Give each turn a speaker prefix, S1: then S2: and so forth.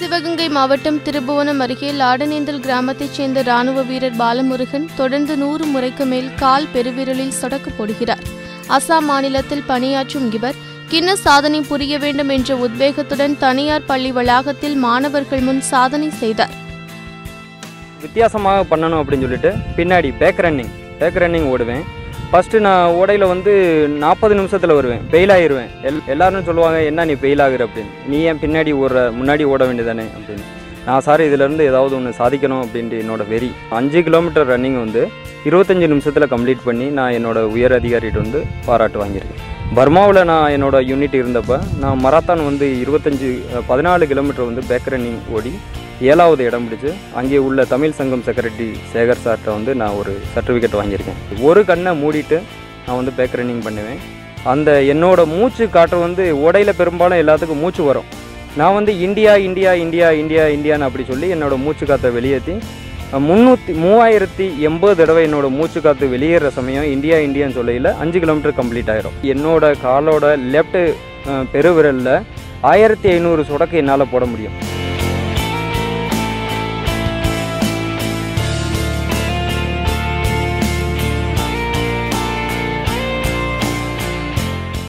S1: சிவகங்கை மாவட்டம் திருபுவனம் அருகே லாடனேந்தல் கிராமத்தைச் சேர்ந்த ராணுவ வீரர் பாலமுருகன் தொடர்ந்து 100 முறைக்கு மேல் கால் பெருவிரலில் சொடக்கு போடுகிறார். அசாம் மாநிலத்தில் பணியாற்றும் இவர் கின்னஸ் சாதனை புரிய வேண்டும் என்ற உத்வேகத்துடன் தனியார் பள்ளி வளாகத்தில் மாணவர்கள் முன் சாதனை செய்தார்.
S2: வித்தியாசமாக பண்ணணும் அப்படின்னு சொல்லிட்டு பின்னாடி பேக் ரன்னிங் ஓடுவேன். ஃபஸ்ட்டு நான் ஓடையில் 40 நிமிஷத்தில் வருவேன், பெயில் ஆகிடுவேன். எல்லாரும் சொல்லுவாங்க, என்ன நீ பெயில் ஆகுற அப்படின்னு. நீ ஏன் பின்னாடி முன்னாடி ஓட வேண்டியதானே அப்படின்னு. நான் சார் இதிலேருந்து ஏதாவது ஒன்று சாதிக்கணும் அப்படின்ட்டு என்னோட வெறி. 5 கிலோமீட்டர் ரன்னிங் 25 நிமிஷத்தில் கம்ப்ளீட் பண்ணி நான் என்னோட உயர் அதிகாரிகிட்ட பாராட்டு வாங்கியிருக்கேன். பர்மாவில் நான் என்னோட யூனிட் இருந்தப்போ நான் மராத்தான் 14 கிலோமீட்டர் பேக் ரன்னிங் ஓடி 7வது இடம் பிடிச்சு அங்கே உள்ள தமிழ் சங்கம் செக்ரட்டரி சேகர் சார்கிட்ட நான் ஒரு சர்டிஃபிகேட் வாங்கியிருக்கேன். ஒரு கண்ணை மூடிட்டு நான் பேக் ரன்னிங் பண்ணுவேன். அந்த என்னோட மூச்சு காற்று ஓடையில் பெரும்பாலும் எல்லாத்துக்கும் மூச்சு வரும். நான் இந்தியா இந்தியா இந்தியா இந்தியா இந்தியான்னு அப்படி சொல்லி என்னோட மூச்சு காற்றை வெளியேற்றி 3080 தடவை என்னோட மூச்சு காற்று வெளியேற சமயம் இந்தியா இந்தியான்னு சொல்லையில் 5 கிலோமீட்டர் கம்ப்ளீட் ஆகிரும். என்னோட காலோட லெஃப்ட் பெருவிரலில் 1500 சொடக்கு என்னால் போட முடியும்.